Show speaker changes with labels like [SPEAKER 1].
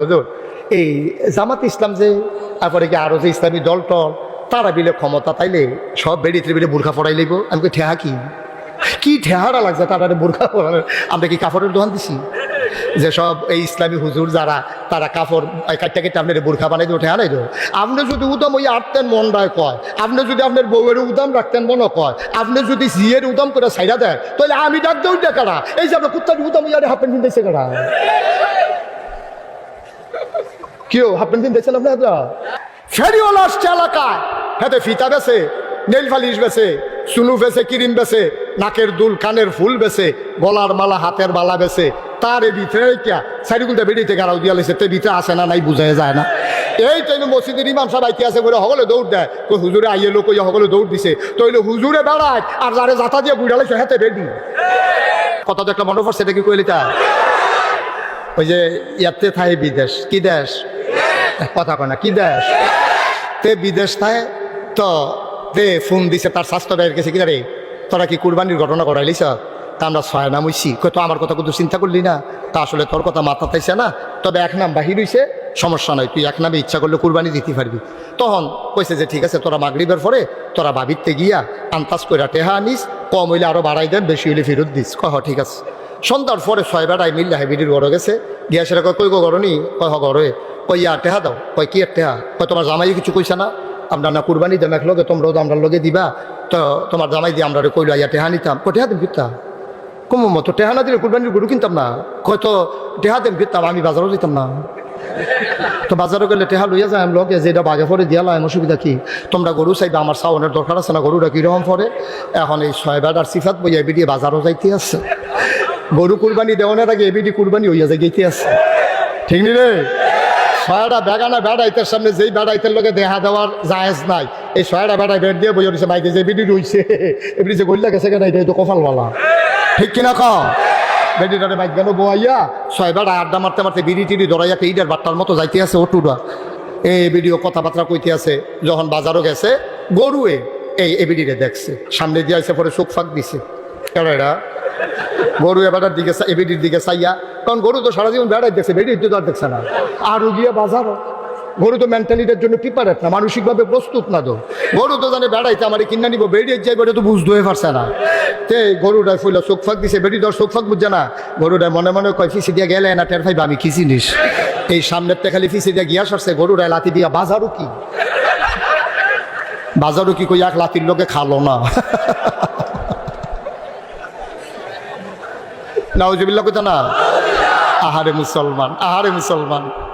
[SPEAKER 1] হুজুর এই জামাত ইসলাম যে তারপরে কি আরো যে ইসলামী দল টল তারা বিলে ক্ষমতা তাইলে সব বেড়িতে বিলে বোরখা পড়াই লইব। আমি ঠেহা কি ঠেহারা লাগছে তারা বোরখা পড়ানো। আমরা কি কাপড়ের দোকান দিছি যে সব এই ইসলামী হুজুর যারা তারা কাপড় কাটতে কেটে আপনার বোরখা বানাই দেবো ঠেহা নাই দেবো। আপনি যদি উদম ওই আটতেন মনটায় কয়, আপনি যদি আপনার বউয়ের উদম রাখতেন মনে কয়, আপনি যদি জিয়ের উদম করে সাইডা দেয় তাহলে আমি ডাক দেউ কারা এই যে আপনার কুত্তার উদম ইয়ারে হাফেন কিনতেছে কারা কেউ হাফেন কিনতেছেন আপনারা ফেরিওয়ালা আসছে এলাকায় হাতে ফিতা বেছে, নেল ফালিশ বেছে, সুনু বেছে, ক্রিম বেছে, নাকের দুল, কানের ফুল বেছে, গলার মালা, হাতের বালা বেছে, তার এই ভিতরে সাইডগুলটা বেরিয়েতে গাড়াও দিয়া লেছে তে ভিতরে আসে না নাই বুঝাই যায় না। এই তৈল মসজিদের ইমাম সাহেব আইতে আছে বলে সকলে দৌড় দেয়, তো হুজুরে আইয়ে লোক সকলে দৌড় দিছে, তৈলে হুজুরে বেড়ায় আর যারে যাতা দিয়ে বুড়া লাগছে হাতে বেডি কত তো একটা মনে পড়ছে এটা কি কইলি তা ওই যে ইয়াতে থাকে বিদেশ, কি দেশ কথা কয় না কি দেশ তে বিদেশ থাকে তো তে ফোন দিছে তার স্বাস্থ্য ব্যয়ের কাছে, কি রে তোরা কি কুরবানির ঘটনা করাইলিস? তা আমরা ছয় নাম হইছি, তো আমার কথা কিন্তু চিন্তা করলি না, তা আসলে তোর কথা মাথা তাইছে না, তবে এক নাম বাহির হইছে সমস্যা নয়, তুই এক নামে ইচ্ছা করলে কুরবানি দিতে পারবি। তখন কইছে যে ঠিক আছে তোরা মাগরিবের পরে তোরা ভাবিতে গিয়া আন্তাজ কইরা টেহা আনিস, কম হইলে আরো বাড়াই দেন, বেশি হইলে ফেরত দিস। কহ ঠিক আছে। সন্ধ্যার পরে ছয় বেড়ায় মিললে হাইবিডির ঘরে গেছে, গিয়া সেটা কই গো ঘরনি, কয় হ ঘরে, কই ইয়া টেহা দাও, কয় কি টেহা, কয় তোমার জামাই কিছু কইছে না, আমরা না কুরবানি দেম এক লগে, তোমরাও আমরা লগে দিবা, তো তোমার জামাই দিয়ে আমরা কইলো ইয়া টেহা নিতাম, কয় টেহা দেম কিনতাম, কম মতো টেহা না দিলে কুরবানির গরু কিনতাম না, হয়তো টেহা দেম কিনতাম, আমি বাজারও যেতাম না, তো বাজারে গেলে টেহা লইয়া যায় আমি লগে যে এটা বাগে পরে দিয়া লাম, অসুবিধা কি, তোমরা গরু চাইবা, আমার চাওয়ানোর দরকার আছে না, গরুটা কীরকম পরে, এখন এই ছয় বেড়ার সিফাত বইয়া এবিডি বাজারও যাইতে আছে, গরু কুরবানি দেওয়ানের আগে এবিডি কুরবানি হইয়া যায় গেইতে আছে, ঠিক নি রে? ছয়টা বেগানা বেড়াইতের সামনে যেই বেড়াইতের লোকে দেখা দেওয়ার জায়েজ নাই, এই ছয়টা বেড়াই বেড় দিয়ে বইয়া রয়েছে বাইকে যে এবিডি রইছে, এবিডি যে গল্লা গেছে কেন, এটা তো কপালওয়ালা, ঠিক কিনা ক বেডিটারে বাইক গেল বোয়াইয়া ছয় বেড়া আড্ডা মারতে মারতে বিড়ি টিড়ি ধরাইয়া ইডের বাট্টার মতো যাইতে আছে ওটুরা, এই ভিডিও কথাবার্তা কইতে আছে, যখন বাজারও গেছে গরুয়ে এই এবিডিরে দেখছে, সামনে দিয়ে আসে পরে চোখ ফাঁক দিছে, কেন এরা গরু এবারের দিকে এবিডির দিকে চাইয়া, কারণ গরু তো সারা জীবন বেড়াই দেখছে, বেডির তো আর দেখছে না, আরও গিয়ে বাজারও গরু তো মেন্টালিটির জন্য প্রিপারেট না, মানসিকভাবে প্রস্তুত না, তো গরু তো জানে বেড়াইতে আমার কিনা নিব, বেরিয়ে যাই বেড়ে তো বুঝতে হয়ে পারছে না, তে গরুটায় ফুল চোখ ফাঁক দিছে, বেড়ি ধর চোখ ফাঁক বুঝছে না, গরুটায় মনে মনে কয় ফিসি দিয়ে গেলে না টের ভাইবা আমি কি জিনিস, এই সামনের তে খালি ফিসি দিয়ে গিয়া সরছে, গরুটায় লাথি দিয়া বাজারও কি কই এক লাতির লোকে খালো না, নাউজুবিল্লাহ কইতা না, আহারে মুসলমান।